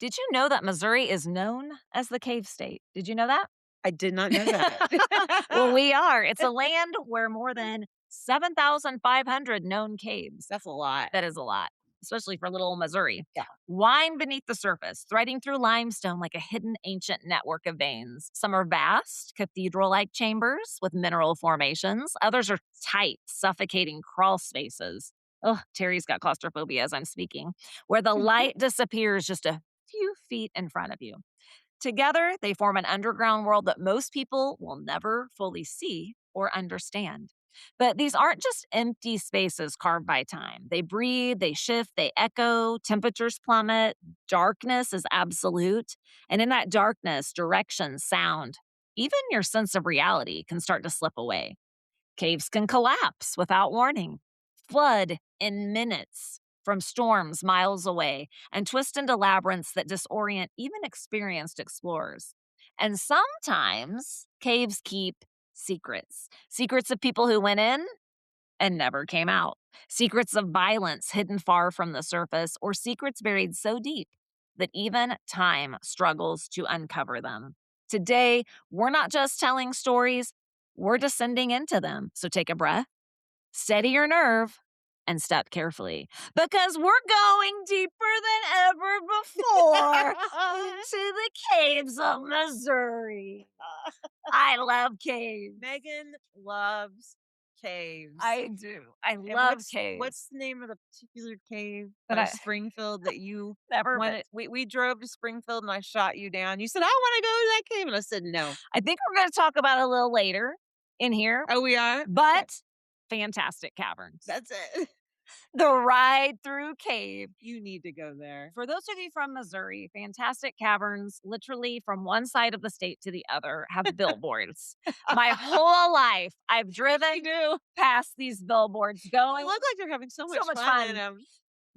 Did you know that Missouri is known as the cave state? Did you know that? I did not know that. Well, we are. It's a land where more than 7,500 known caves. That's a lot. That is a lot, especially for little Missouri. Yeah. Wind beneath the surface, threading through limestone like a hidden ancient network of veins. Some are vast, cathedral like chambers with mineral formations. Others are tight, suffocating crawl spaces. Oh, Terry's got claustrophobia as I'm speaking, where the light disappears just a few feet in front of you. Together, they form an underground world that most people will never fully see or understand. But these aren't just empty spaces carved by time. They breathe, they shift, they echo, temperatures plummet, darkness is absolute. And in that darkness, direction, sound, even your sense of reality can start to slip away. Caves can collapse without warning, flood in minutes from storms miles away, and twist into labyrinths that disorient even experienced explorers. And sometimes caves keep secrets secrets of people who went in and never came out, secrets of violence hidden far from the surface, or secrets buried so deep that even time struggles to uncover them. Today, we're not just telling stories, we're descending into them. So take a breath, steady your nerve, and step carefully because we're going deeper than ever before into the caves of Missouri. I love caves. Megan loves caves. I do. I And love caves. what's the name of the particular cave But by I Springfield that you never been. wanted? We drove to Springfield and I shot you down. You said, I want to go to that cave. And I said, no. I think we're going to talk about it a little later in here, Oh, we are? Okay. but fantastic caverns. That's it. The ride through cave. You need to go there. For those of you from Missouri, fantastic caverns, literally from one side of the state to the other, have billboards. My whole life, I've driven past these billboards They going. look like they're having so much much fun in fun. them.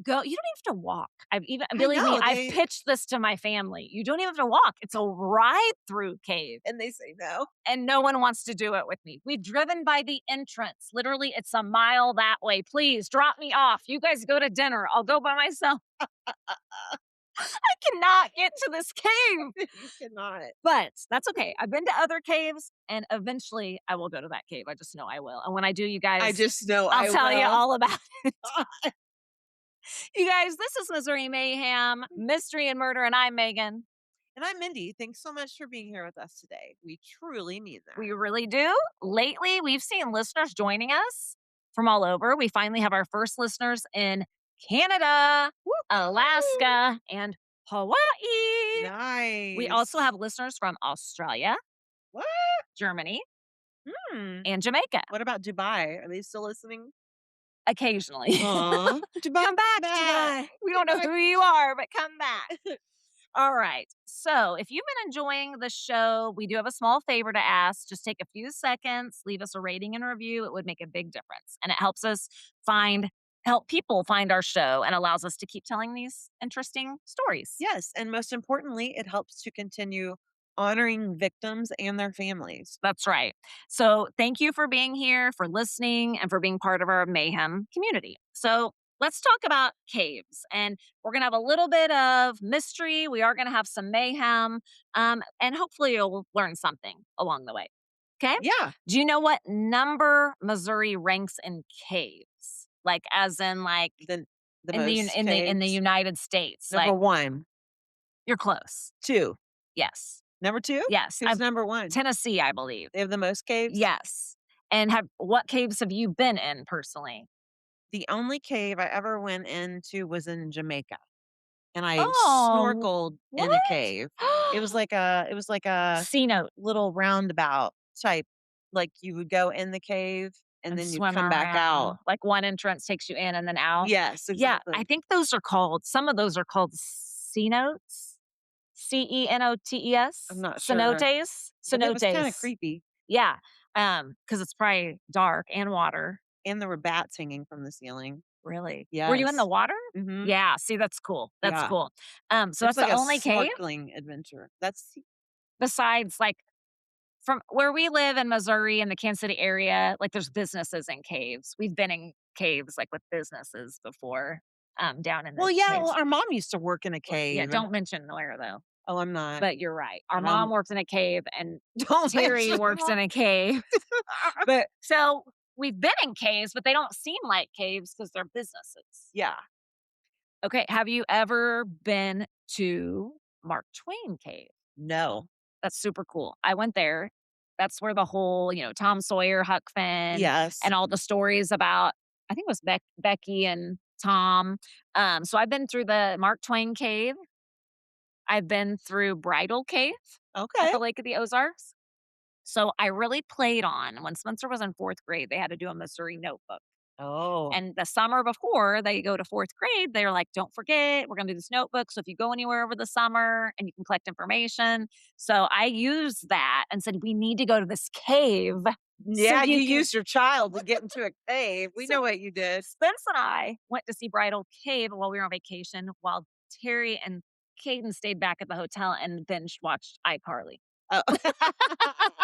Go. You don't even have to walk. I've even I believe me, know, I've pitched this to my family. You don't even have to walk. It's a ride through cave. And they say no. And no one wants to do it with me. We've driven by the entrance. Literally, it's a mile that way. Please drop me off. You guys go to dinner. I'll go by myself. I cannot get to this cave. You cannot. But that's okay. I've been to other caves and eventually I will go to that cave. I just know I will. And when I do, you guys, I just know I'll tell you will. all about it. You guys, this is Missouri Mayhem, Mystery and Murder, and I'm Megan. And I'm Mindy. Thanks so much for being here with us today. We truly mean that. We really do. Lately, we've seen listeners joining us from all over. We finally have our first listeners in Canada, Alaska, and Hawaii. Nice. We also have listeners from Australia, What? Germany, Hmm. and Jamaica. What about Dubai? Are they still listening? Occasionally. Aw. Dubai. Come back, Dubai. We don't know who you are, but come back. All right. So if you've been enjoying the show, we do have a small favor to ask. Just take a few seconds, leave us a rating and review. It would make a big difference. And it helps us help people find our show and allows us to keep telling these interesting stories. Yes. And most importantly, it helps to continue honoring victims and their families. That's right. So thank you for being here, for listening, and for being part of our Mayhem community. So let's talk about caves. And we're going to have a little bit of mystery. We are going to have some mayhem. And hopefully you'll learn something along the way. Okay? Yeah. Do you know what number Missouri ranks in caves? Like as in like The in the most in the caves. United States. Number Like one. you're close. Two. Yes. Number two? Yes. Who's number one? Tennessee, I believe. They have the most caves? Yes. And what caves have you been in personally? The only cave I ever went into was in Jamaica. And I Oh, snorkeled in a what? cave. It was like a C note little roundabout type. Like you would go in the cave and and then you'd swim come back around. out. Like one entrance takes you in and then out. Yes, Yeah, exactly. I think some of those are called cenotes. Cenotes. I'm not sure. Cenotes. But it was kind of Cenotes. creepy. Yeah. Because it's probably dark and water. And there were bats hanging from the ceiling. Really? Were you in the Yes. water? Mhm. Yeah. See, that's cool. That's Yeah. cool. So It that's was like the a only cave snorkeling adventure. That's besides like from where we live in Missouri in the Kansas City area, like there's businesses in caves. We've been in caves like with businesses before. down in Well, this yeah, well, case. our mom used to work in a Well, yeah, cave. don't mention where though. Oh, I'm not. But you're right. Our No, mom works in a cave and don't Terry mention works in a cave. But So we've been in caves, but they don't seem like caves because they're businesses. yeah, Okay. Have you ever been to Mark Twain Cave? no. That's super cool. I went there. That's where the whole, Tom Sawyer, Huck Finn, Yes. and all the stories about, I think it was Becky and Tom. So I've been through the Mark Twain Cave. I've been through Bridal Cave at Okay. the Lake of the Ozarks. So I really played on when Spencer was in fourth grade, they had to do a Missouri notebook. Oh, And the summer before they go to fourth grade, they're like, don't forget, we're going to do this notebook. So if you go anywhere over the summer and you can collect information. So I used that and said, we need to go to this cave. So yeah, you you can. used your child to get into a cave. We So know what you did. Spence and I went to see Bridal Cave while we were on vacation, while Terry and Caden stayed back at the hotel and binge watched iCarly. Oh.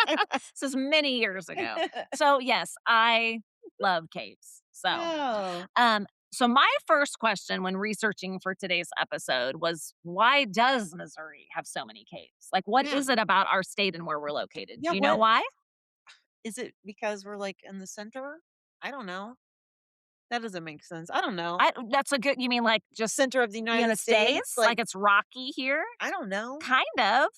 This is many years ago. So yes, I love caves. Oh, So my first question when researching for today's episode was, why does Missouri have so many caves? Like, what yeah. is it about our state and where we're located? Yeah, Do you know what why? is it because we're, like, in the center? I don't know. That doesn't make sense. I don't know. That's a good. You mean like just Center of the the United United States? States? Like, Like it's rocky here? I don't know. Kind of.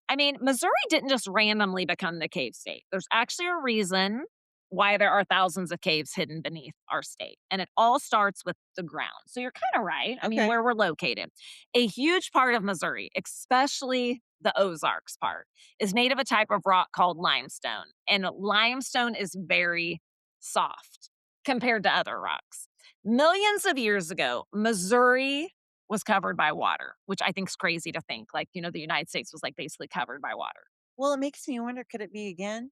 I mean, Missouri didn't just randomly become the cave state. There's actually a reason why there are thousands of caves hidden beneath our state. And it all starts with the ground. So you're kind of right. I mean, Okay. where we're located. A huge part of Missouri, especially the Ozarks part, is made of a type of rock called limestone. And limestone is very soft compared to other rocks. Millions of years ago, Missouri was covered by water, which I think is crazy to think. Like, the United States was like basically covered by water. Well, it makes me wonder, could it be again?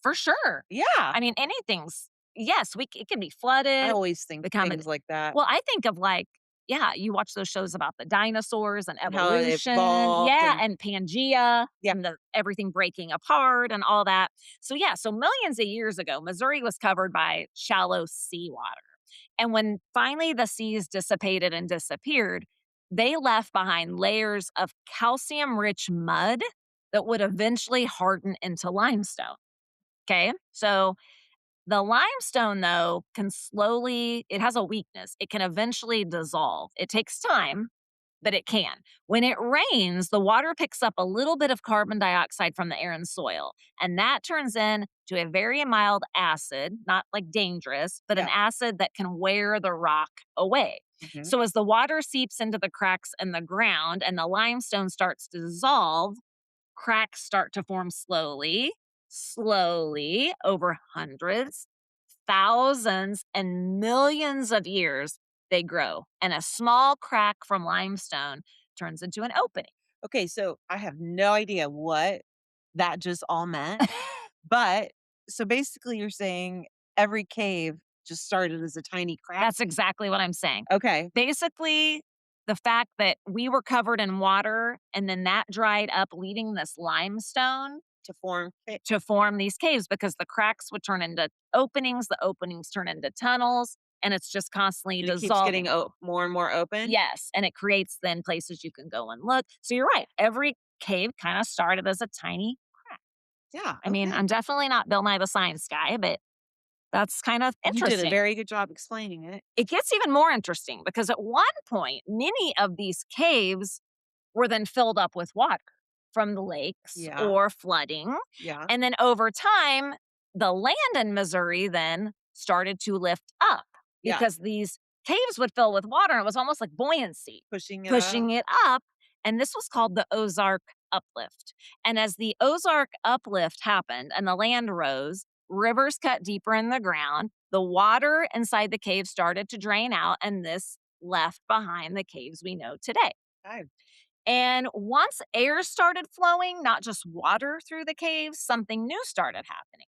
For sure. Yeah. I mean, anything's yes, it can be I flooded, always think become a things like that well, I think of like, yeah, you watch those shows about the dinosaurs and and how it evolution. evolved Yeah, and and Pangea yeah. and the everything breaking apart and all that. So yeah, so millions of years ago, Missouri was covered by shallow seawater. And when finally the seas dissipated and disappeared, they left behind layers of calcium rich mud that would eventually harden into limestone. Okay. So the limestone, though, it has a weakness. It can eventually dissolve. It takes time, but it can. When it rains, the water picks up a little bit of carbon dioxide from the air and soil, and that turns into a very mild acid, not like dangerous, but an Yeah. acid that can wear the rock away. Mhm. So as the water seeps into the cracks in the ground and the limestone starts to dissolve, cracks start to form slowly over hundreds, thousands, and millions of years. They grow, and a small crack from limestone turns into an opening. Okay, so I have no idea what that just all meant, but so basically you're saying every cave just started as a tiny crack? That's exactly what I'm saying. Okay, Basically, the fact that we were covered in water and then that dried up, leaving this limestone to form to form these caves because the cracks would turn into openings, the openings turn into tunnels, and it's just constantly and it keeps dissolving. getting more and more open? Yes, and it creates then places you can go and look. So you're right. Every cave kind of started as a tiny crack. Yeah, I mean, okay. I'm definitely not Bill Nye the Science Guy, but that's kind of You did a interesting. very good job explaining it. It gets even more interesting because at one point, many of these caves were then filled up with water from the lakes Yeah, or flooding. yeah, And then over time, the land in Missouri then started to lift up yeah, because these caves would fill with water. And it was almost like buoyancy, pushing it up. pushing it up. And this was called the Ozark uplift. And as the Ozark uplift happened and the land rose, rivers cut deeper in the ground, the water inside the cave started to drain out, and this left behind the caves we know today. Okay. And once air started flowing, not just water through the caves, something new started happening.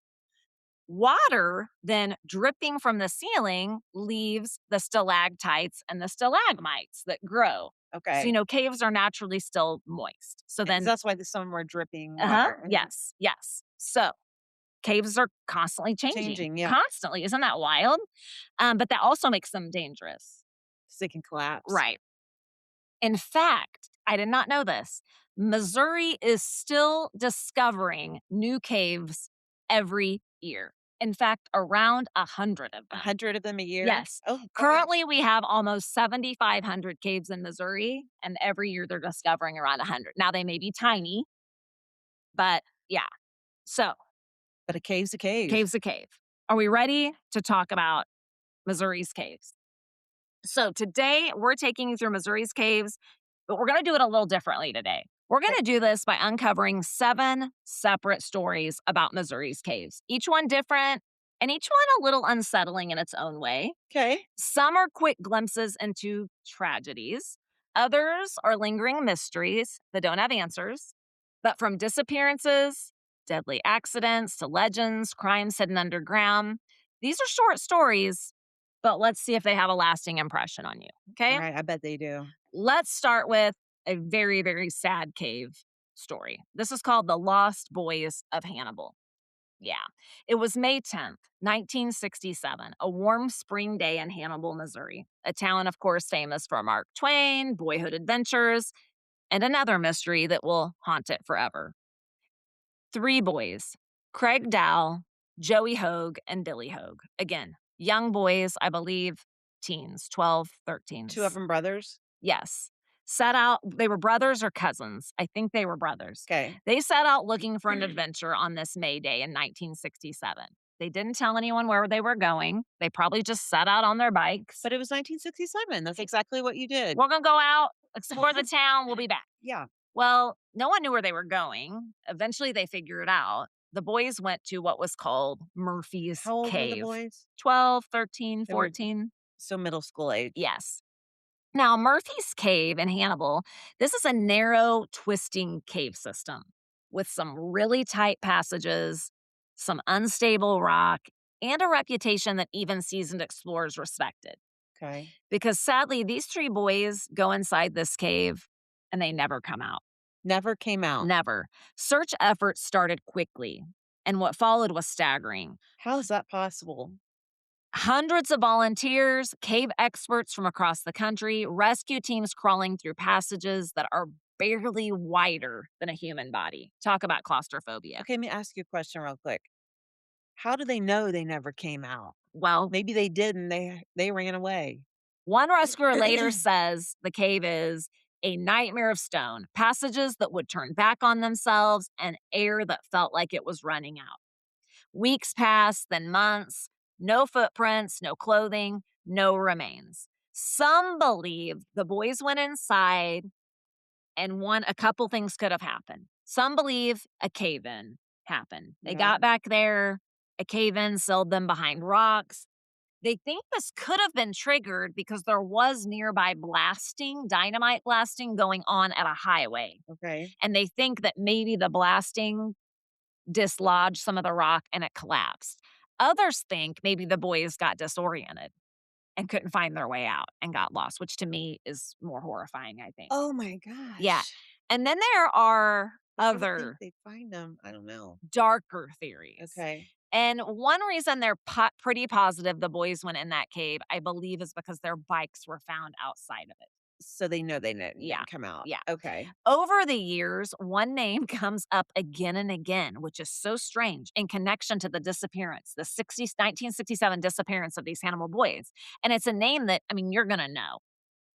Water then dripping from the ceiling leaves the stalactites and the stalagmites that grow. So, Okay. caves are naturally still moist. So Because then, that's why there's some more dripping uh-huh, water. yes, yes. So caves are constantly changing, Changing, yeah. constantly. Isn't that wild? But that also makes them dangerous. they can collapse. Right. In fact, I did not know this. Missouri is still discovering new caves every year. In fact, around 100 of them. 100 of them a year? Yes. Oh Currently, gosh. we have almost 7,500 caves in Missouri, and every year they're discovering around 100. Now, they may be tiny, but yeah. So, But a cave's a cave. cave's a cave. Are we ready to talk about Missouri's caves? So, today we're taking you through Missouri's caves, but we're going to do it a little differently today. We're going Okay. to do this by uncovering 7 separate stories about Missouri's caves, each one different and each one a little unsettling in its own way. Okay. Some are quick glimpses into tragedies, others are lingering mysteries that don't have answers. But from disappearances, deadly accidents, to legends, crimes hidden underground, these are short stories, but let's see if they have a lasting impression on you. Okay? Alright, I bet they do. Let's start with a very, very sad cave story. This is called The Lost Boys of Hannibal. Yeah. It was May 10th, 1967, a warm spring day in Hannibal, Missouri, a town, of course, famous for Mark Twain, boyhood adventures, and another mystery that will haunt it forever. 3 boys, Craig Dow, Joey Hogue, and Billy Hogue. Again, young boys, I believe teens, 12, 13. 2 of them brothers? Yes. Set out, they were brothers or cousins. I think they were brothers. Okay. They set out looking for an adventure on this May Day in 1967. They didn't tell anyone where they were going. They probably just set out on their bikes. But it was 1967, that's exactly what you did. We're going to go out, explore the town, we'll be back. Yeah. Well, no one knew where they were going. Eventually, they figured it out. The boys went to what was called Murphy's How old were the Cave. boys? 12, 13, They were 14. So middle school age. Yes. Now, Murphy's Cave in Hannibal, this is a narrow, twisting cave system with some really tight passages, some unstable rock, and a reputation that even seasoned explorers respected. Okay. Because sadly, these 3 boys go inside this cave and they never come out. Never came out. Never. Search efforts started quickly, and what followed was staggering. How is that possible? Hundreds of volunteers, cave experts from across the country, rescue teams crawling through passages that are barely wider than a human body. Talk about claustrophobia. Okay, let me ask you a question real quick. How do they know they never came out? Well, Maybe they did and they ran away. one rescuer later says the cave is a nightmare of stone, passages that would turn back on themselves, and air that felt like it was running out. Weeks passed, then months, no footprints, no clothing, no remains. Some believe the boys went inside and a couple things could have happened. Some believe a cave in happened. They Yeah. got back there, a cave in sealed them behind rocks. They think this could have been triggered because there was nearby blasting, dynamite blasting going on at a highway. Okay. And they think that maybe the blasting dislodged some of the rock and it collapsed. Others think maybe the boys got disoriented and couldn't find their way out and got lost, which to me is more horrifying, I think. Oh my Yeah. gosh. And then there are I would think other they'd find them. I don't know. darker theories. Okay. And one reason they're pretty positive the boys went in that cave, I believe, is because their bikes were found outside of it. So they know they didn't Yeah. come out. Yeah. Okay. Over the years, one name comes up again and again, which is so strange in connection to the disappearance, the 1967 disappearance of these Hannibal boys. And it's a name that, I mean, you're going to know.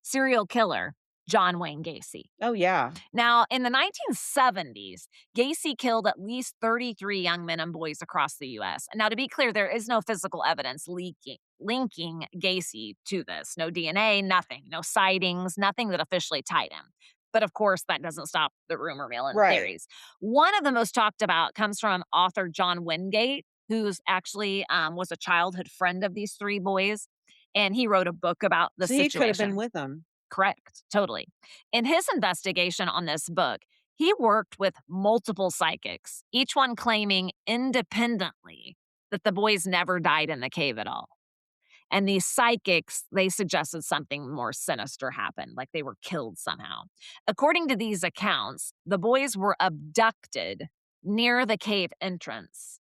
Serial killer, John Wayne Gacy. Oh yeah. Now, in the 1970s, Gacy killed at least 33 young men and boys across the U.S. Now, to be clear, there is no physical evidence linking Gacy to this. No DNA, nothing. No sightings, nothing that officially tied him. But of course, that doesn't stop the rumor mill and Right. theories. One of the most talked about comes from author John Wingate, who's actually was a childhood friend of these 3 boys. And he wrote a book about the So he situation. could have been with them. Correct. Totally. In his investigation on this book, he worked with multiple psychics, each one claiming independently that the boys never died in the cave at all. And these psychics, they suggested something more sinister happened, like they were killed somehow. According to these accounts, the boys were abducted near the cave entrance,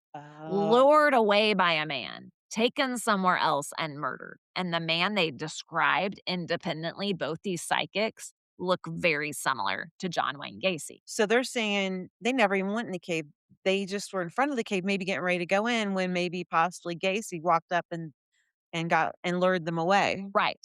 lured away by a man. taken somewhere else and murdered. And the man they described independently, both these psychics, look very similar to John Wayne Gacy. So they're saying they never even went in the cave. They just were in front of the cave, maybe getting ready to go in when maybe possibly Gacy walked up and got and lured them away. Right.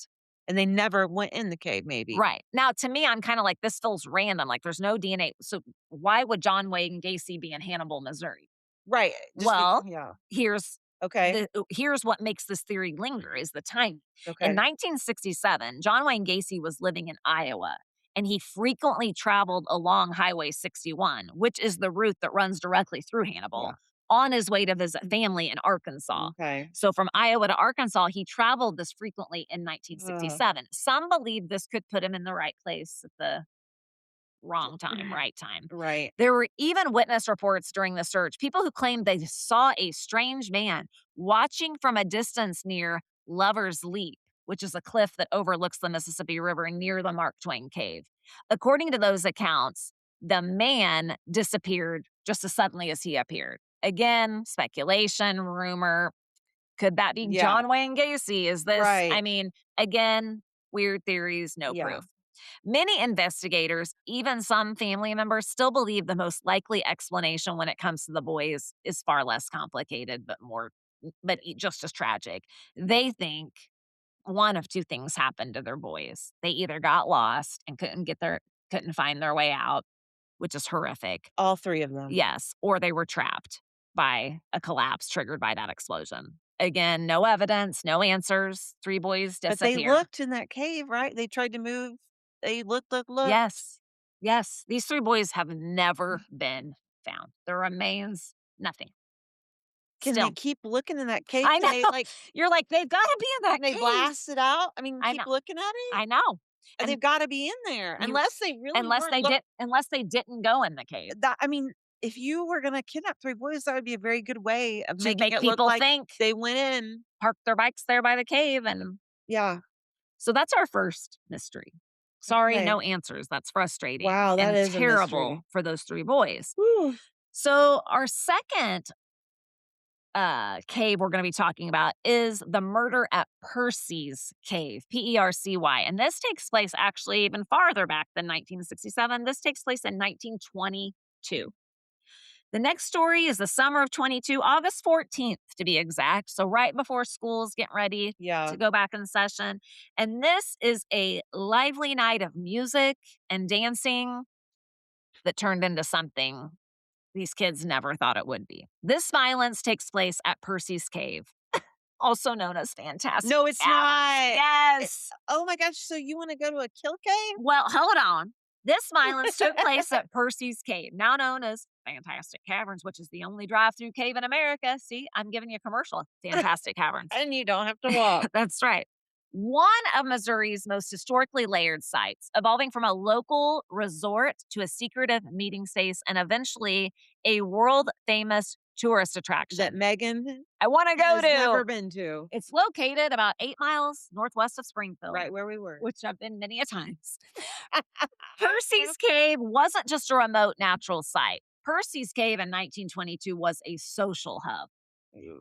And they never went in the cave, maybe. Right. Now, to me, I'm kind of like, this feels random. Like, there's no DNA. So, why would John Wayne Gacy be in Hannibal, Missouri? Right. Well, Yeah. here's Okay. here's what makes this theory linger is the timing. In Okay. 1967, John Wayne Gacy was living in Iowa, and he frequently traveled along Highway 61, which is the route that runs directly through Yeah. Hannibal, on his way to visit family in Arkansas. Okay. So from Iowa to Arkansas, he traveled this frequently in Ugh. 1967. Some believe this could put him in the right place at the wrong time, right time. Right. There were even witness reports during the search, people who claimed they saw a strange man watching from a distance near Lover's Leap, which is a cliff that overlooks the Mississippi River near the Mark Twain Cave. According to those accounts, the man disappeared just as suddenly as he appeared. Again, speculation, rumor. Could that be Yeah. John Wayne Gacy? Is this, Right. I mean, again, weird theories, no Yeah. proof. Many investigators, even some family members, still believe the most likely explanation when it comes to the boys is far less complicated, just as tragic. They think one of two things happened to their boys. They either got lost and couldn't find their way out, which is horrific. All 3 of them. Yes, or they were trapped by a collapse triggered by that explosion. Again, no evidence, no answers. 3 boys But they disappear. looked in that cave, right? They tried to move. They looked. Yes. Yes. These 3 boys have never been found. Their remains, nothing. Can they Still. keep looking in that cave? I Can know. they, like, You're like, "They've gotta be in that can they cave." blast it out? I mean, I keep know. looking at it? I know. They've And gotta be in there you unless they really weren't unless they didn't go in the cave that I mean, if you were gonna kidnap 3 boys, that would be a very good way of to making make it look people like think, they went in. park their bikes there by the cave, and Yeah. so that's our first mystery. Sorry, Okay. no answers. That's frustrating Wow, that and is a mystery. terrible for those 3 boys. Whew. So our second cave we're going to be talking about is the murder at Percy's Cave, Percy. And this takes place actually even farther back than 1967. This takes place in 1922. The next story is the summer of 22, August 14th to be exact. So, right before school's getting ready Yeah. to go back in session. And this is a lively night of music and dancing that turned into something these kids never thought it would be. This violence takes place at Percy's Cave, also known as Fantastic No, it's Caverns. not. Yes. Oh my gosh, so you wanna go to a kill cave? Well, hold on. This violence took place at Percy's Cave, now known as Fantastic Caverns, which is the only drive-through cave in America. See, I'm giving you a commercial. Fantastic Caverns. And you don't have to walk. That's right. One of Missouri's most historically layered sites, evolving from a local resort to a secretive meeting space and eventually a world famous tourist That attraction. Megan I want to go has to. never been to. It's located about 8 miles northwest of Springfield, Right where we were. which I've been many a times. Percy's Cave wasn't just a remote natural site. Percy's Cave in 1922 was a social hub.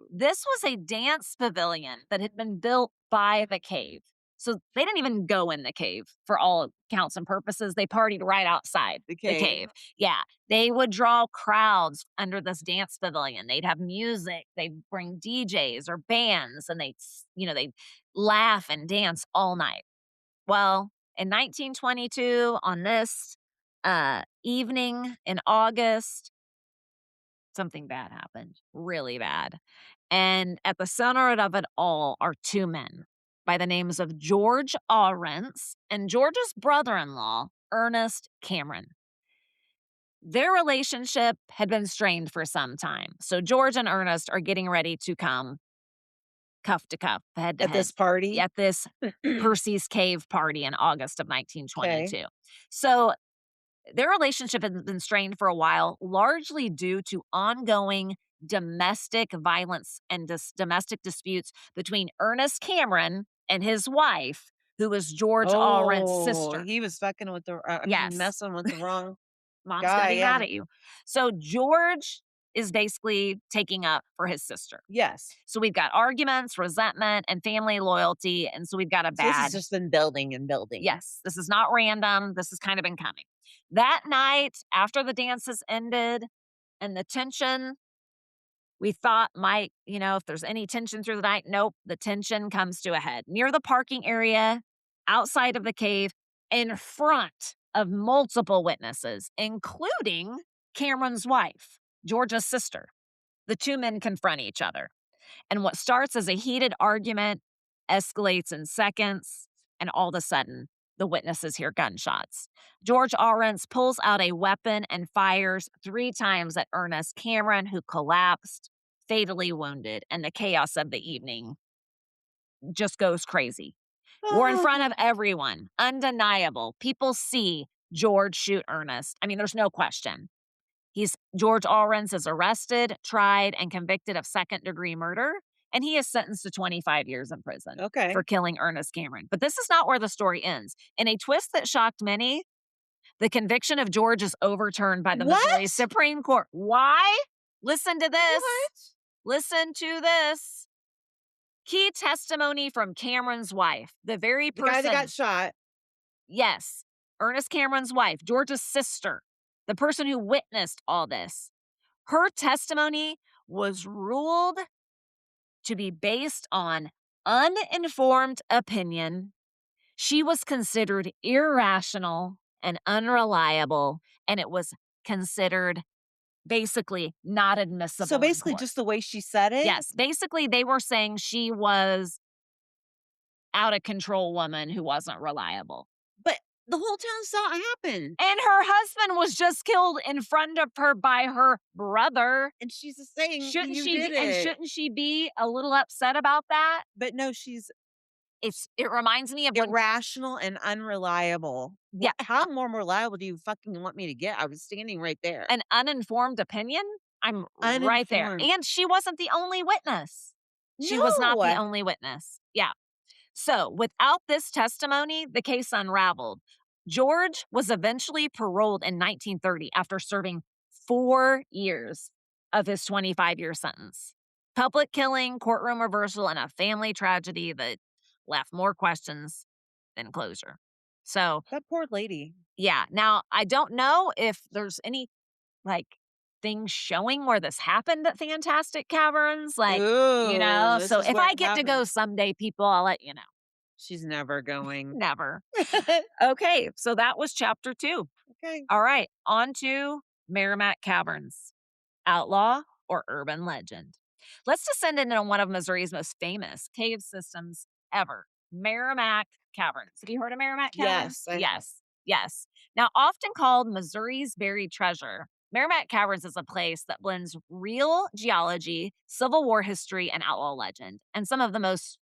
This was a dance pavilion that had been built by the cave. So they didn't even go in the cave for all counts and purposes. They partied right outside The the cave. cave. Yeah. They would draw crowds under this dance pavilion. They'd have music. They'd bring DJs or bands and they'd laugh and dance all night. Well, in 1922, on this evening in August, something bad happened, really bad. And at the center of it all are 2 men by the names of George Ahrens and George's brother-in-law, Ernest Cameron. Their relationship had been strained for some time. So George and Ernest are getting ready to come cuff to cuff, head to At head. this party? At this Percy's Cave party in August of 1922. So their relationship has been strained for a while, largely due to ongoing domestic violence and domestic disputes between Ernest Cameron and his wife, who was George Allred's sister. He was fucking with the Yes. messing with the wrong Mom's guy, gonna be yeah. mad at you. So George is basically taking up for his sister. Yes. So we've got arguments, resentment, and family loyalty. And so we've got a So this has bad. just been building and building. Yes, this is not random. This has kind of been coming. That night, after the dances ended and the tension we thought might, if there's any tension through the night, nope, the tension comes to a head. Near the parking area, outside of the cave, in front of multiple witnesses, including Cameron's wife, George's sister. The two men confront each other. And what starts as a heated argument escalates in seconds, and all of a sudden, the witnesses hear gunshots. George Ahrens pulls out a weapon and fires 3 times at Ernest Cameron, who collapsed, fatally wounded, and the chaos of the evening just goes crazy. We're in front of everyone, undeniable. People see George shoot Ernest. I mean, there's no question. George Ahrens is arrested, tried, and convicted of second-degree murder, and he is sentenced to 25 years in prison Okay. for killing Ernest Cameron. But this is not where the story ends. In a twist that shocked many, the conviction of George is overturned by the Missouri What? Supreme Court. Why? Listen to this. What? Listen to this. Key testimony from Cameron's wife, the very The person. guy that got shot. Yes, Ernest Cameron's wife, George's sister, the person who witnessed all this. Her testimony was ruled to be based on uninformed opinion. She was considered irrational and unreliable, and it was considered basically not admissible. So in basically court. just the way she said it? Yes, basically they were saying she was out of control woman who wasn't reliable. But the whole town saw it happen. And her husband was just killed in front of her by her brother. And she's just saying Shouldn't you she did be, and it. shouldn't she be a little upset about that? But no, she's It reminds me of when irrational and unreliable. Yeah. How more reliable do you fucking want me to get? I was standing right there. an uninformed opinion. I'm right there. Uninformed. And she wasn't the only witness. She was not the No. only witness. Yeah. So without this testimony, the case unraveled. George was eventually paroled in 1930 after serving 4 years of his 25-year sentence. Public killing, courtroom reversal, and a family tragedy that left more questions than closure. So, That poor lady. yeah. Now, I don't know if there's any, things showing where this happened at Fantastic Caverns. Ooh, this So is if where I it get to go happened. someday, people, I'll let you know. She's never going. Never. Okay, so that was chapter 2. Okay. All right, on to Merrimack Caverns. Outlaw or urban legend? Let's descend into one of Missouri's most famous cave systems ever, Merrimack Caverns. Have you heard of Merrimack Caverns? Yes, I have. Yes. Now, often called Missouri's buried treasure, Merrimack Caverns is a place that blends real geology, Civil War history, and outlaw legend, and some of the most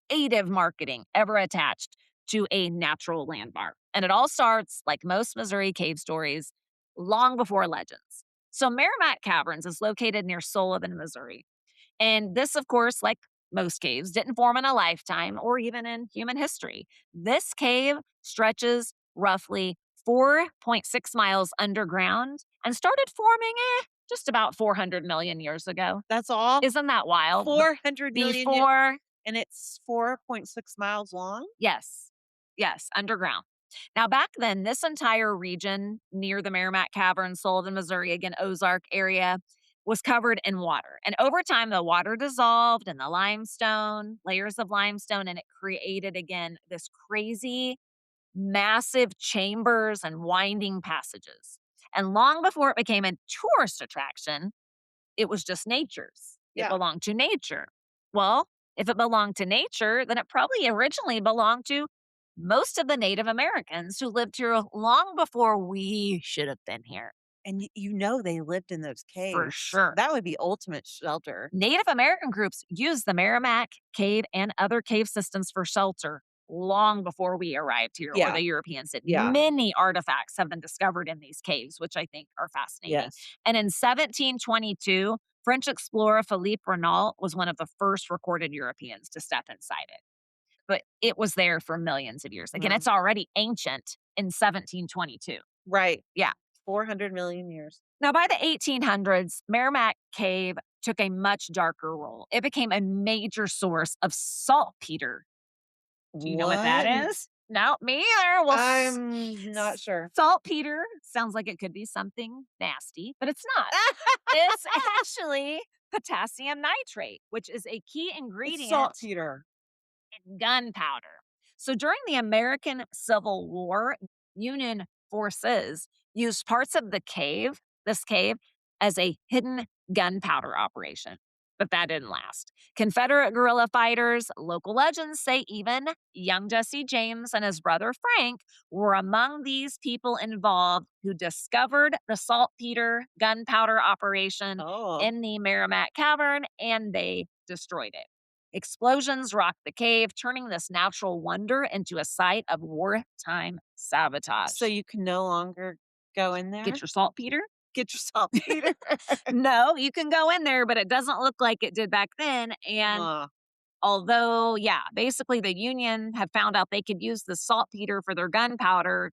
creative marketing ever attached to a natural landmark. And it all starts, like most Missouri cave stories, long before legends. So Merrimack Caverns is located near Sullivan, Missouri. And this, of course, like most caves, didn't form in a lifetime or even in human history. This cave stretches roughly 4.6 miles underground and started forming just about 400 million years ago. That's all? Isn't that wild? 400 million Before, and it's 4.6 miles long? yes, underground. Now, back then, this entire region near the Merrimack Caverns, Sullivan, Missouri, again, Ozark area, was covered in water. And over time, the water dissolved in the limestone, layers of limestone, and it created, again, this crazy, massive chambers and winding passages. And long before it became a tourist attraction, it was just nature's. It Yeah. belonged to nature. Well, if it belonged to nature, then it probably originally belonged to most of the Native Americans who lived here long before we should have been here. And they lived in those caves. For sure. That would be ultimate shelter. Native American groups used the Merrimack Cave and other cave systems for shelter long before we arrived here Yeah. or the Europeans did. Yeah. Many artifacts have been discovered in these caves, which I think are fascinating. Yes. And in 1722, French explorer Philippe Renault was one of the first recorded Europeans to step inside it. But it was there for millions of years. Again, Wow. it's already ancient in 1722. Right. Yeah. 400 million years. Now, by the 1800s, Merrimack Cave took a much darker role. It became a major source of saltpeter. Do you know what that What? is? No, me either. Well, I'm not sure. saltpeter sounds like it could be something nasty, but it's not. It's actually potassium nitrate, which is a key It's ingredient saltpeter. in gunpowder. So during the American Civil War, Union forces used parts of this cave, as a hidden gunpowder operation. But that didn't last. Confederate guerrilla fighters, local legends say even young Jesse James and his brother Frank were among these people involved who discovered the saltpeter gunpowder operation Oh. in the Merrimack Cavern, and they destroyed it. Explosions rocked the cave, turning this natural wonder into a site of wartime So sabotage. you can no longer go in there? Get your saltpeter? Get your saltpeter. No, you can go in there, but it doesn't look like it did back then. And Aw. although, yeah, basically the Union had found out they could use the saltpeter for their gunpowder,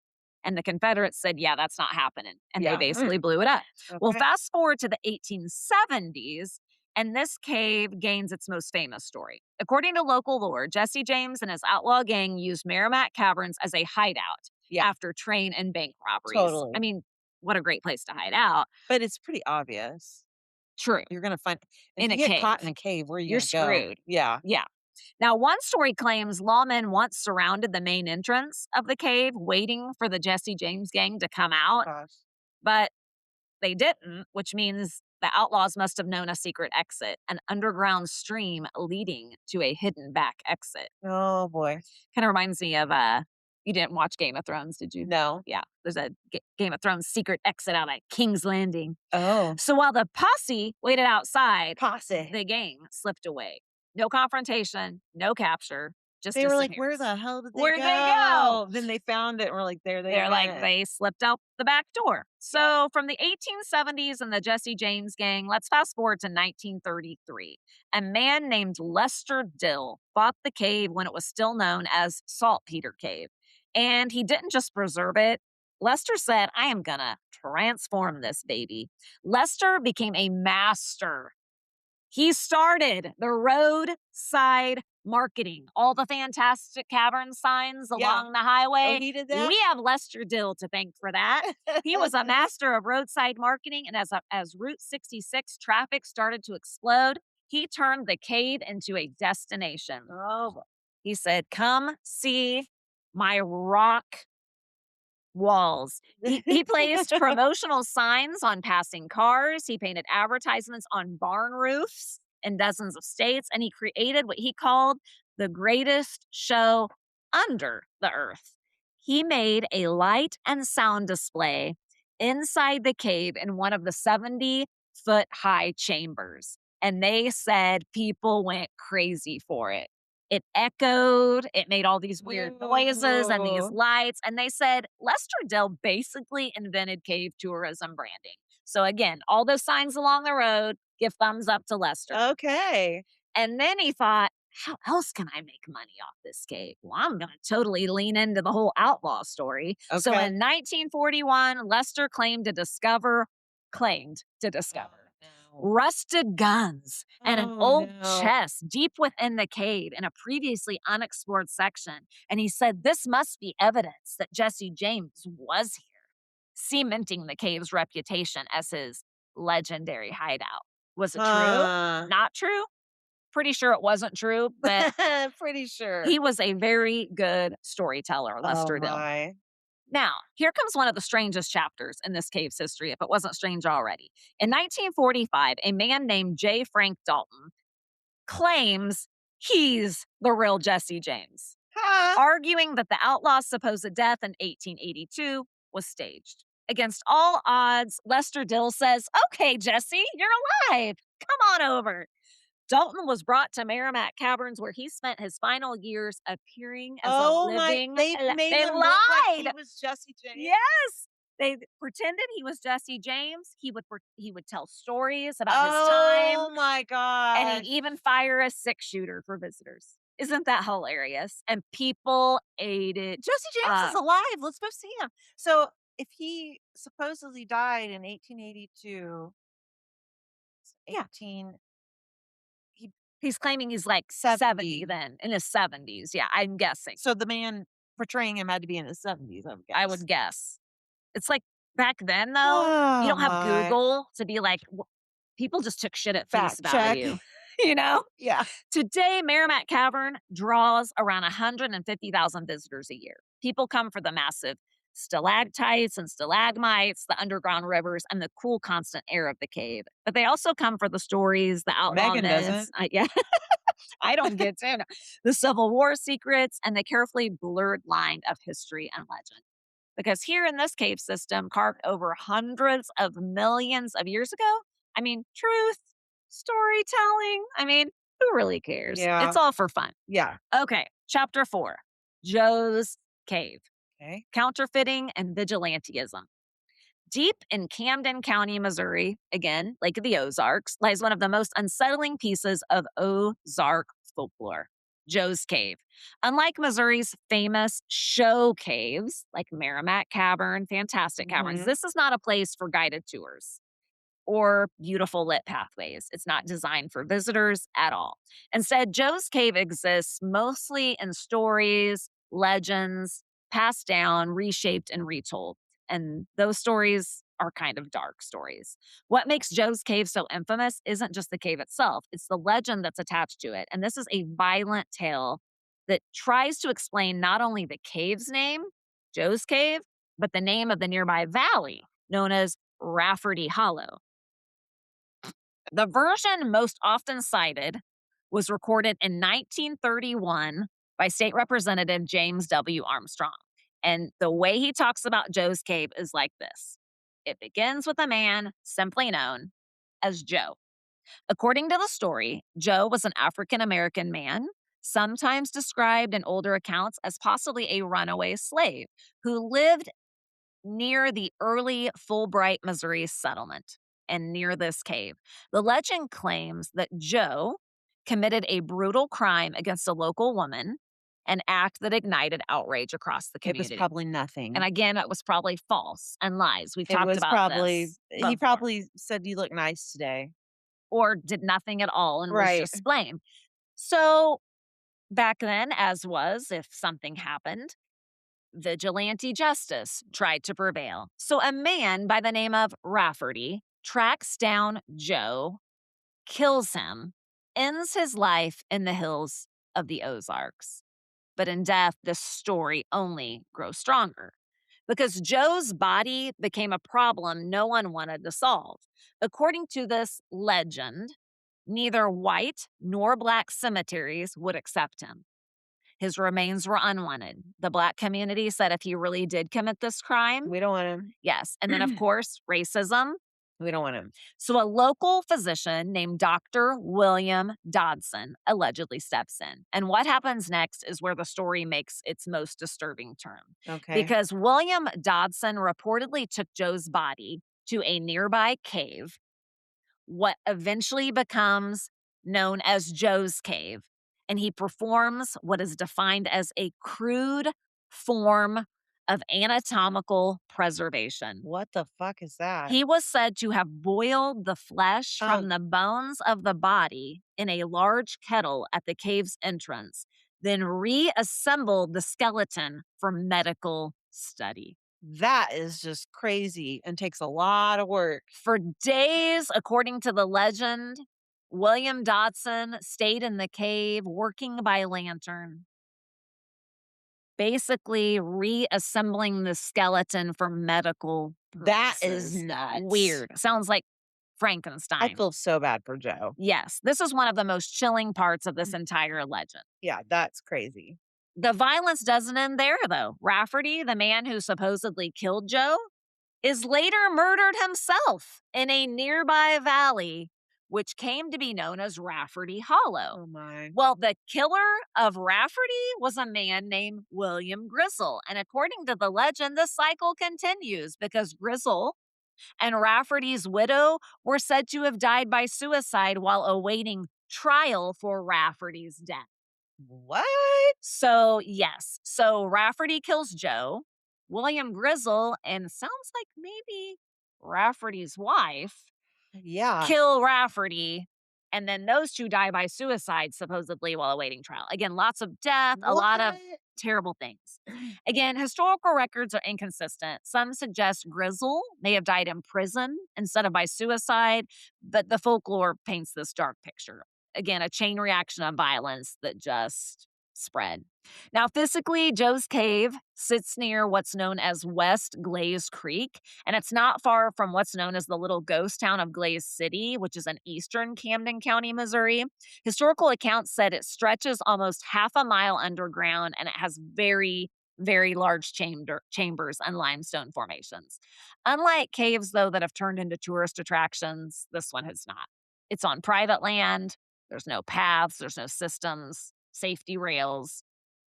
and the Confederates said, yeah, that's not happening. And they Yeah. basically blew it up. Well, Okay. fast forward to the 1870s, and this cave gains its most famous story. According to local lore, Jesse James and his outlaw gang used Merrimack Caverns as a hideout Yeah, after train and bank robberies. totally. I mean, what a great place to hide out. But it's pretty obvious. True. You're gonna find if In you a get cave. caught in a cave, where are you You're gonna go? screwed. Yeah. Yeah. Now, one story claims lawmen once surrounded the main entrance of the cave, waiting for the Jesse James gang to come out, Gosh. but they didn't, which means the outlaws must have known a secret exit, an underground stream leading to a hidden back exit. Oh, boy. Kind of reminds me of you didn't watch Game of Thrones, did you? No. Yeah, there's a Game of Thrones secret exit out at King's Landing. Oh. So while the posse waited outside, Posse. the gang slipped away. No confrontation, no capture, just They were like, "Where disappearance. the hell did they Where'd go?" they go? Then they found it, and we're like, "There they They're like, went." they slipped out the back door. So from the 1870s and the Jesse James gang, let's fast forward to 1933. A man named Lester Dill bought the cave when it was still known as Saltpeter Cave. And he didn't just preserve it. Lester said, I am going to transform this baby. Lester became a master. He started the roadside marketing, all the fantastic cavern signs Yeah. along the highway. Oh, he did that? We have Lester Dill to thank for that. He was a master of roadside marketing, and as Route 66 traffic started to explode, he turned the cave into a destination. Oh, He said, "Come see my rock walls." He placed promotional signs on passing cars. He painted advertisements on barn roofs in dozens of states, and he created what he called the greatest show under the earth. He made a light and sound display inside the cave in one of the 70-foot high chambers. And they said people went crazy for it. It echoed, it made all these weird noises and these Whoa. lights. And they said Lester Dill basically invented cave tourism branding. So again, all those signs along the road, give thumbs up to Lester. Okay. And then he thought, how else can I make money off this cave? Well, I'm going to totally lean into the whole outlaw story. So Okay. in 1941, Lester claimed to discover rusted guns and an Oh, old no. chest deep within the cave in a previously unexplored section. And he said this must be evidence that Jesse James was here, cementing the cave's reputation as his legendary hideout. Was it true? Huh. Not true? Pretty sure it wasn't true, but Pretty sure. he was a very good storyteller, Lester Oh, Dill. my. Now, here comes one of the strangest chapters in this cave's history, if it wasn't strange already. In 1945, a man named J. Frank Dalton claims he's the real Jesse James, Huh? arguing that the outlaw's supposed death in 1882 was staged. Against all odds, Lester Dill says, okay, Jesse, you're alive. Come on over. Dalton was brought to Merrimack Caverns, where he spent his final years appearing as a Oh, my. living. They made They him look like he lied. was Jesse James? Yes. They pretended he was Jesse James. He would tell stories about his Oh, time, my gosh. and he'd even fire a six-shooter for visitors. Isn't that hilarious? And people ate it Jesse James is up. alive. Let's go see him. So if he supposedly died in 1882, Yeah. 18 he He's claiming he's like 70 70. then, in his 70s. Yeah, I'm guessing. So the man portraying him had to be in his 70s, I would I guess. would guess. It's like back then, though, you Oh don't have my. Google to be like, people just took shit at face Fact check. value, you know? Yeah. Today, Merrimack Cavern draws around 150,000 visitors a year. People come for the massive stalactites and stalagmites, the underground rivers, and the cool, constant air of the cave. But they also come for the stories, the outlaw Megan myths. doesn't. Yeah, I don't get to the Civil War secrets and the carefully blurred line of history and legend. Because here in this cave system, carved over hundreds of millions of years ago, I mean, truth, storytelling, I mean, who really cares? Yeah. It's all for fun. Yeah. Okay, chapter 4, Joe's Cave, Okay. Counterfeiting and Vigilantism. Deep in Camden County, Missouri, again, Lake of the Ozarks, lies one of the most unsettling pieces of Ozark folklore, Joe's Cave. Unlike Missouri's famous show caves like Merrimack Cavern, Fantastic Caverns, Mhm. this is not a place for guided tours or beautiful lit pathways. It's not designed for visitors at all. Instead, Joe's Cave exists mostly in stories, legends, passed down, reshaped, and retold. And those stories are kind of dark stories. What makes Joe's Cave so infamous isn't just the cave itself, it's the legend that's attached to it. And this is a violent tale that tries to explain not only the cave's name, Joe's Cave, but the name of the nearby valley known as Rafferty Hollow. The version most often cited was recorded in 1931 by State Representative James W. Armstrong. And the way he talks about Joe's Cave is like this: it begins with a man simply known as Joe. According to the story, Joe was an African American man, sometimes described in older accounts as possibly a runaway slave who lived near the early Fulbright, Missouri settlement and near this cave. The legend claims that Joe committed a brutal crime against a local woman, an act that ignited outrage across the It was community. probably And nothing. again, it was probably false and lies. We've It talked was about probably this he before. probably said, "You look nice today." Or did nothing at all and was Right. just blame. So back then, as was, if something happened, vigilante justice tried to prevail. So a man by the name of Rafferty tracks down Joe, kills him, ends his life in the hills of the Ozarks. But in death, this story only grows stronger because Joe's body became a problem no one wanted to solve. According to this legend, neither white nor black cemeteries would accept him. His remains were unwanted. The black community said if he really did commit this crime, We don't want him. yes. And then, of course, racism. We don't want him. So, a local physician named Dr. William Dodson allegedly steps in. And what happens next is where the story makes its most disturbing turn. Okay. Because William Dodson reportedly took Joe's body to a nearby cave, what eventually becomes known as Joe's Cave. And he performs what is defined as a crude form of anatomical preservation. What the fuck is that? He was said to have boiled the flesh Oh. from the bones of the body in a large kettle at the cave's entrance, then reassembled the skeleton for medical study. That is just crazy and takes a lot of work. For days, according to the legend, William Dodson stayed in the cave working by lantern, basically reassembling the skeleton for medical That purposes. is nuts. Weird. Sounds like I Frankenstein. feel so bad for Joe. Yes, this is one of the most chilling parts of this entire legend. Yeah, that's crazy. The violence doesn't end there, though. Rafferty, the man who supposedly killed Joe, is later murdered himself in a nearby valley, which came to be known as Rafferty Hollow. Oh my. Well, the killer of Rafferty was a man named William Grizzle. And according to the legend, the cycle continues because Grizzle and Rafferty's widow were said to have died by suicide while awaiting trial for Rafferty's death. What? So, yes. So Rafferty kills Joe. William Grizzle and sounds like maybe Rafferty's wife Yeah. kill Rafferty, and then those 2 die by suicide, supposedly, while awaiting trial. Again, lots of death, a What? lot of terrible things. Again, historical records are inconsistent. Some suggest Grizzle may have died in prison instead of by suicide, but the folklore paints this dark picture. Again, a chain reaction of violence that just spread. Now, physically, Joe's Cave sits near what's known as West Glaze Creek, and it's not far from what's known as the little ghost town of Glaze City, which is in eastern Camden County, Missouri. Historical accounts said it stretches almost half a mile underground and it has very, very large chambers and limestone formations. Unlike caves, though, that have turned into tourist attractions, this one has not. It's on private land. There's no paths, there's no systems, safety rails,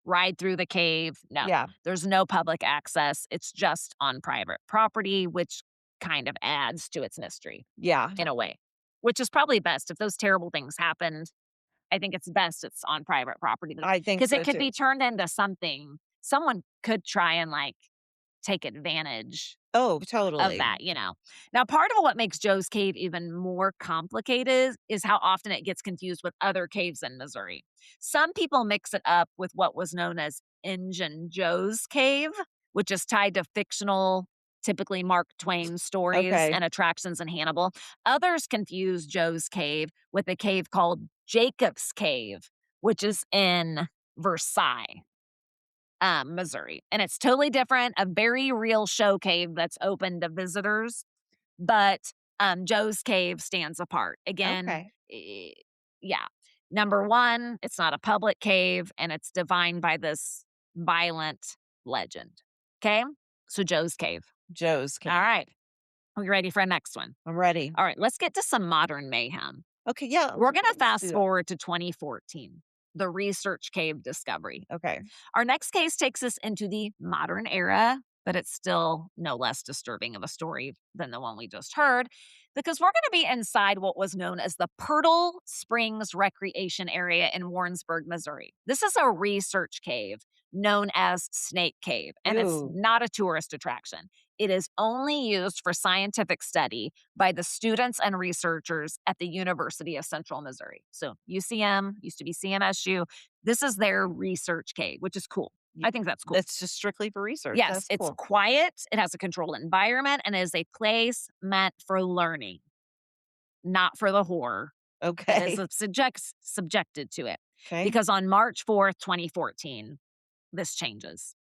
ride through the cave. No, Yeah. there's no public access. It's just on private property, which kind of adds to its mystery Yeah. in a way, which is probably best. If those terrible things happened, I think it's best it's on private property I think because it so could too. be turned into something. Someone could try and like take advantage Oh, of totally. that, you know. Now, part of what makes Joe's Cave even more complicated is how often it gets confused with other caves in Missouri. Some people mix it up with what was known as Injun Joe's Cave, which is tied to fictional, typically Mark Twain stories Okay. and attractions in Hannibal. Others confuse Joe's Cave with a cave called Jacob's Cave, which is in Versailles, Missouri. And it's totally different, a very real show cave that's open to visitors, but Joe's Cave stands apart. Again, Okay. yeah. Number one, it's not a public cave and it's defined by this violent legend. Okay. So Joe's Cave. Joe's All cave. right. Are we ready for our next one? I'm ready. All right. Let's get to some modern mayhem. Okay, yeah. We're going to Let's do fast that. forward to 2014, the research cave discovery. Okay. Our next case takes us into the modern era, but it's still no less disturbing of a story than the one we just heard because we're going to be inside what was known as the Purtle Springs Recreation Area in Warrensburg, Missouri. This is a research cave known as Snake Cave, and it's Ooh. not a tourist attraction. It is only used for scientific study by the students and researchers at the University of Central Missouri. So UCM used to be CMSU. This is their research cave, which is cool. I think that's cool. That's just strictly for research. Yes, That's it's cool. quiet, it has a controlled environment, and is a place meant for learning, not for the horror that is Okay. subjected to it. Okay. Because on March 4th, 2014, this changes.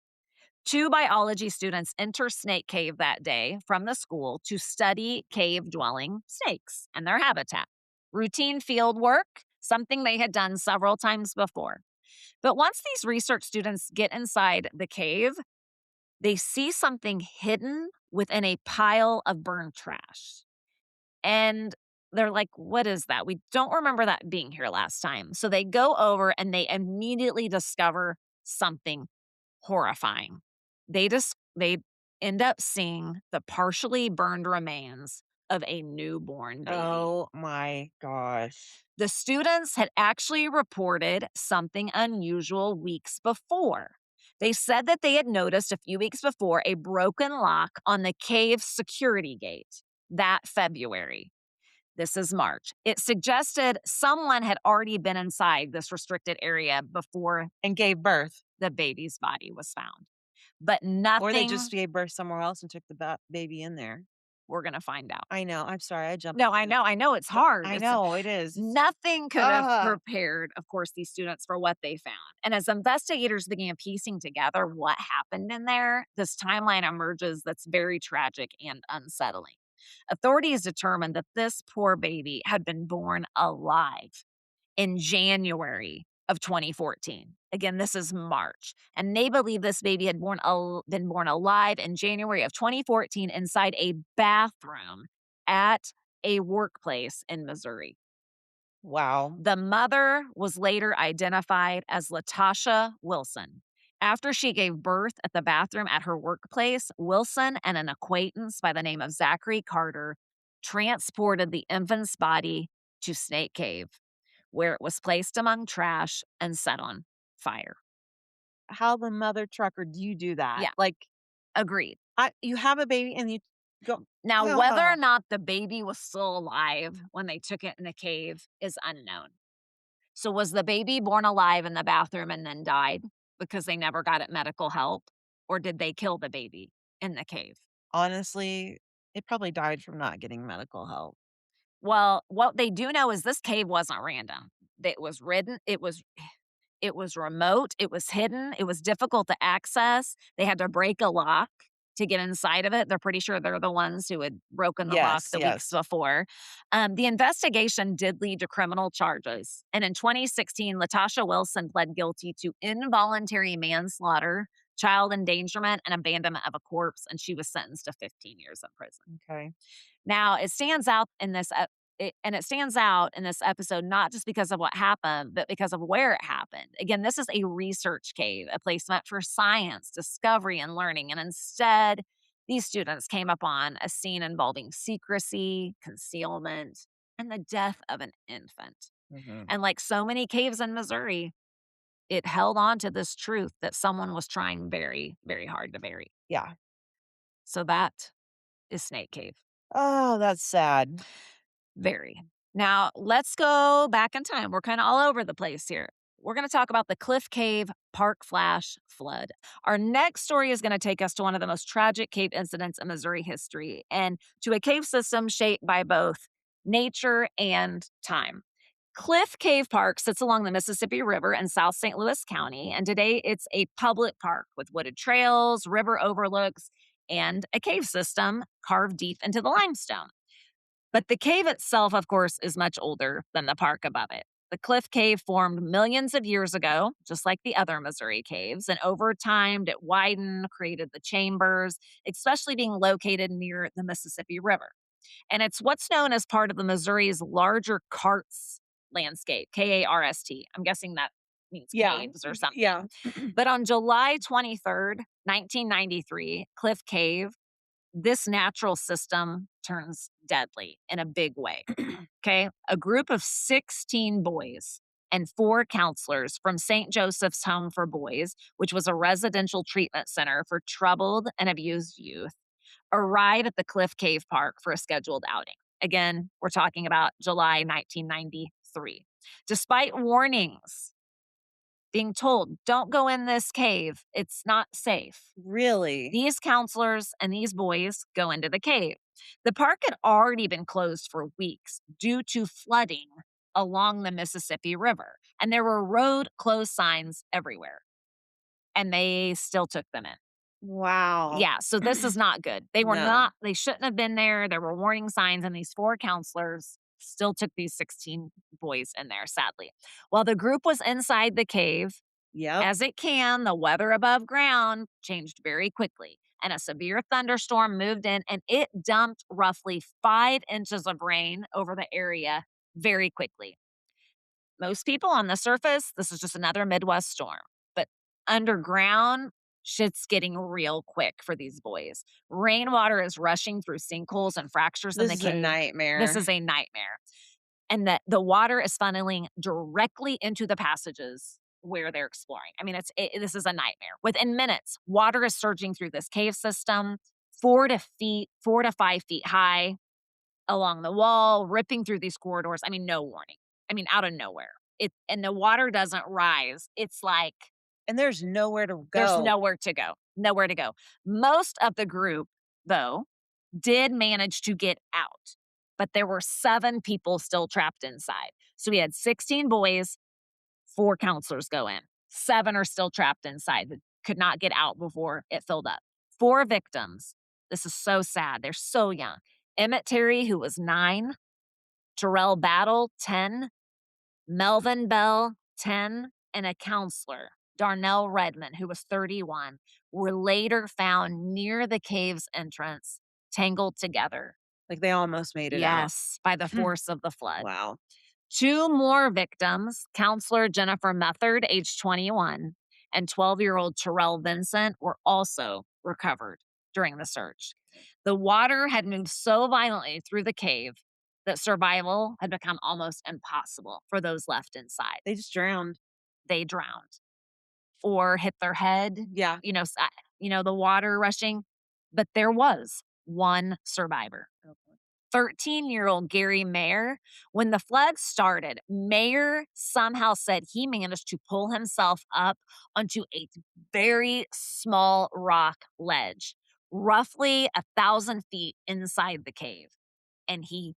2 biology students enter Snake Cave that day from the school to study cave dwelling snakes and their habitat. Routine field work, something they had done several times before. But once these research students get inside the cave, they see something hidden within a pile of burned trash. And they're like, what is that? We don't remember that being here last time. So they go over and they immediately discover something horrifying. They end up seeing the partially burned remains of a newborn baby. Oh my gosh. The students had actually reported something unusual weeks before. They said that they had noticed a few weeks before a broken lock on the cave's security gate that February. This is March. It suggested someone had already been inside this restricted area before And gave birth. the baby's body was found. But Or they nothing, just gave birth somewhere else and took the baby in there. we're going to find out. I know. I'm sorry. I jumped. No, I know it's hard. I It's know it is. nothing could have Ah. prepared, of course, these students for what they found. And as investigators began piecing together what happened in there, this timeline emerges that's very tragic and unsettling. Authorities determined that this poor baby had been born alive in January of 2014. Again, this is March. And they believe this baby had been born alive in January of 2014 inside a bathroom at a workplace in Missouri. Wow. The mother was later identified as Latasha Wilson. After she gave birth at the bathroom at her workplace, Wilson and an acquaintance by the name of Zachary Carter transported the infant's body to Snake Cave, where it was placed among trash and set on fire. How the mother trucker do you do that? Yeah. Like, Agreed. You have a baby and you go. Now, whether or Ugh. not the baby was still alive when they took it in the cave is unknown. So, was the baby born alive in the bathroom and then died because they never got it medical help? Or did they kill the baby in the cave? Honestly, it probably died from not getting medical help. Well, what they do know is this cave wasn't random. It was ridden, it was remote, it was hidden, it was difficult to access. They had to break a lock to get inside of it. They're pretty sure they're the ones who had broken the lock Yes, the weeks yes. before. The investigation did lead to criminal charges. And in 2016, Latasha Wilson pled guilty to involuntary manslaughter, child endangerment, and abandonment of a corpse, and she was sentenced to 15 years in prison. Okay. Now, it stands out in this it stands out in this episode not just because of what happened, but because of where it happened. Again, this is a research cave, a place meant for science, discovery, and learning. And instead, these students came upon a scene involving secrecy, concealment, and the death of an infant. Mhm. And like so many caves in Missouri, it held on to this truth that someone was trying very, very hard to bury. Yeah. So that is Snake Cave. Oh, that's sad. Very. Now, let's go back in time. We're kind of all over the place here. We're going to talk about the Cliff Cave Park Flash flood. Our next story is going to take us to one of the most tragic cave incidents in Missouri history and to a cave system shaped by both nature and time. Cliff Cave Park sits along the Mississippi River in South St. Louis County, and today it's a public park with wooded trails, river overlooks, and a cave system carved deep into the limestone. But the cave itself, of course, is much older than the park above it. The Cliff Cave formed millions of years ago, just like the other Missouri caves, and over time it widened, created the chambers, especially being located near the Mississippi River. And it's what's known as part of the Missouri's larger karst landscape, KARST. I'm guessing that means Yeah. caves or something. Yeah. But on July 23rd, 1993, Cliff Cave, this natural system turns deadly in a big way. Okay. A group of 16 boys and four counselors from St. Joseph's Home for Boys, which was a residential treatment center for troubled and abused youth, arrive at the Cliff Cave Park for a scheduled outing. Again, we're talking about July 1993. Despite warnings being told, don't go in this cave, it's not safe. Really? These counselors and these boys go into the cave. The park had already been closed for weeks due to flooding along the Mississippi River, and there were road closed signs everywhere, and they still took them in. Wow. Yeah, so this is not good. They were No. not, they shouldn't have been there. There were warning signs, and these four counselors still took these 16 boys in there, sadly. While the group was inside the cave, Yep. as it can, the weather above ground changed very quickly, and a severe thunderstorm moved in and it dumped roughly 5 inches of rain over the area very quickly. Most people on the surface, this is just another Midwest storm, but underground, shit's getting real quick for these boys. Rainwater is rushing through sinkholes and fractures in This the is a cave. This nightmare. is a nightmare. And the water is funneling directly into the passages where they're exploring. I mean, this is a nightmare. Within minutes, water is surging through this cave system, 4 to 5 feet high along the wall, ripping through these corridors. I mean, no warning. I mean, out of nowhere. And the water doesn't rise. It's like And there's nowhere to there's go. nowhere to go. Nowhere to go. Most of the group, though, did manage to get out, but there were 7 people still trapped inside. So we had 16 boys, 4 counselors go in. 7 are still trapped inside that could not get out before it filled up. 4 victims. This is so sad. They're so young. Emmett Terry, who was 9, Terrell Battle, 10, Melvin Bell, 10, and a counselor, Darnell Redmond, who was 31, were later found near the cave's entrance, tangled together. Like, they almost made it out. Yes, by the force of the flood. Wow. 2 more victims, counselor Jennifer Method, age 21, and 12-year-old Terrell Vincent, were also recovered during the search. The water had moved so violently through the cave that survival had become almost impossible for those left inside. They just drowned. They drowned or hit their head. Yeah. You know, the water rushing. But there was one survivor. 13-year-old Gary Mayer. When the flood started, Mayer somehow said he managed to pull himself up onto a very small rock ledge, roughly 1,000 feet inside the cave. And he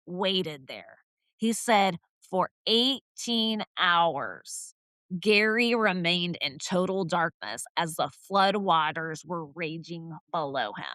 waited there. He said for 18 hours, Gary remained in total darkness as the flood waters were raging below him.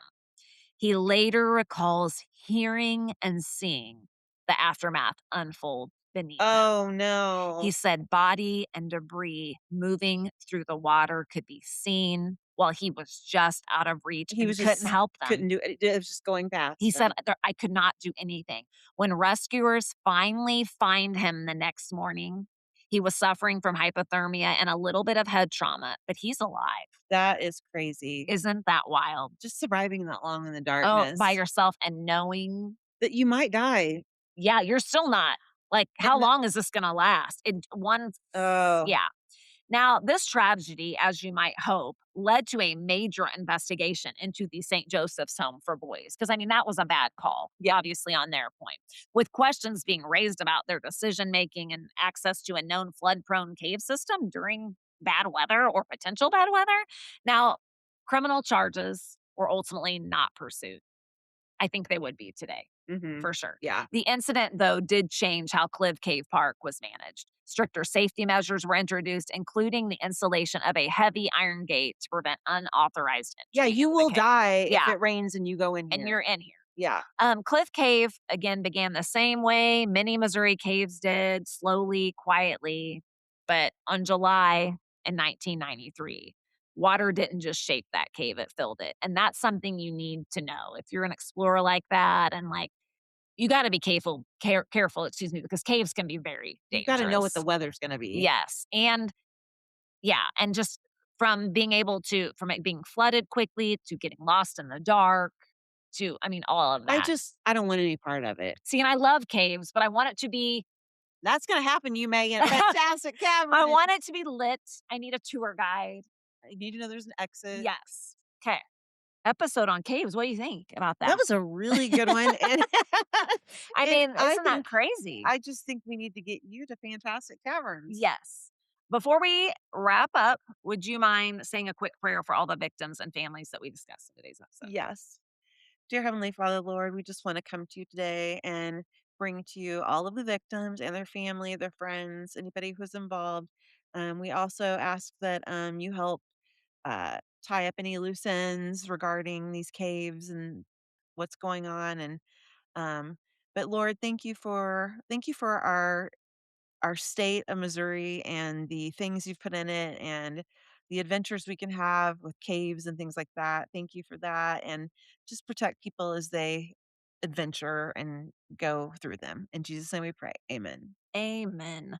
He later recalls hearing and seeing the aftermath unfold beneath him. Oh, He no. said body and debris moving through the water could be seen while he was just out of reach He and was couldn't just help them. couldn't do it. It was just going He past said, him. I could not do anything. When rescuers finally find him the next morning, he was suffering from hypothermia and a little bit of head trauma, but he's alive. That is crazy. Isn't that wild? Just surviving that long in the Oh, by darkness yourself and knowing, that you might die. yeah, you're still not like, how And the long is this gonna last? oh, Yeah. Now, this tragedy, as you might hope, led to a major investigation into the St. Joseph's Home for Boys. Because, I mean, that was a bad call, yeah. obviously, on their point, with questions being raised about their decision making and access to a known flood prone cave system during bad weather or potential bad weather. Now, criminal charges were ultimately not pursued. I think they would be today, Mhm. for sure. Yeah. The incident, though, did change how Cliff Cave Park was managed. Stricter safety measures were introduced, including the installation of a heavy iron gate to prevent unauthorized Yeah, entry you into the will cave. die if Yeah, it rains and you go in and here. you're in here. Yeah. Cliff Cave, again, began the same way many Missouri caves did, slowly, quietly. But on July in 1993, water didn't just shape that cave, it filled it. And that's something you need to know. If you're an explorer like that, and like, you got to be careful, excuse me, because caves can be very You gotta know what the dangerous. weather's gonna be. Yes. And yeah, and just from it being flooded quickly to getting lost in the dark to, I mean, all of that. I don't want any part of it. See, and I love caves, but I want it to be That's gonna happen, you Megan. Fantastic I Cameron. want it to be lit. I need a tour guide. I need to know there's an exit. Yes. Okay. Episode on caves. What do you think about That that? was a really good one, and I and mean, isn't that crazy? I just think we need to get you to Fantastic Caverns. Yes. Before we wrap up, would you mind saying a quick prayer for all the victims and families that we discussed in today's episode? Yes. Dear Heavenly Father, Lord, we just want to come to you today and bring to you all of the victims and their family, their friends, anybody who's involved. We also ask that you help tie up any loose ends regarding these caves and what's going on. And um, but Lord, thank you for our state of Missouri and the things you've put in it and the adventures we can have with caves and things like that. Thank you for that. And just protect people as they adventure and go through them. In Jesus' name we pray. Amen. Amen.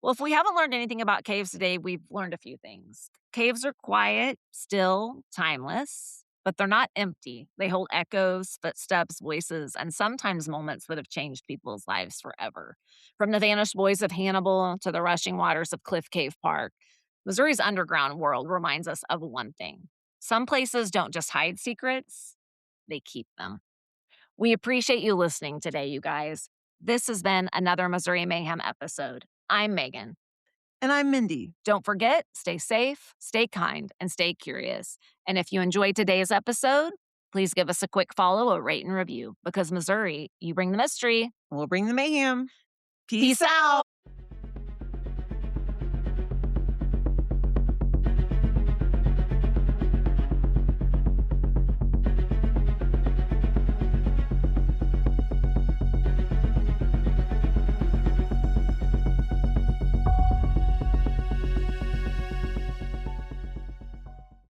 Well, if we haven't learned anything about caves today, we've learned a few things. Caves are quiet, still, timeless, but they're not empty. They hold echoes, footsteps, voices, and sometimes moments that have changed people's lives forever. From the vanished boys of Hannibal to the rushing waters of Cliff Cave Park, Missouri's underground world reminds us of one thing. Some places don't just hide secrets, they keep them. We appreciate you listening today, you guys. This has been another Missouri Mayhem episode. I'm Megan. And I'm Mindy. Don't forget, stay safe, stay kind, and stay curious. And if you enjoyed today's episode, please give us a quick follow, a rate, and review because Missouri, you bring the mystery. We'll bring the mayhem. Peace out.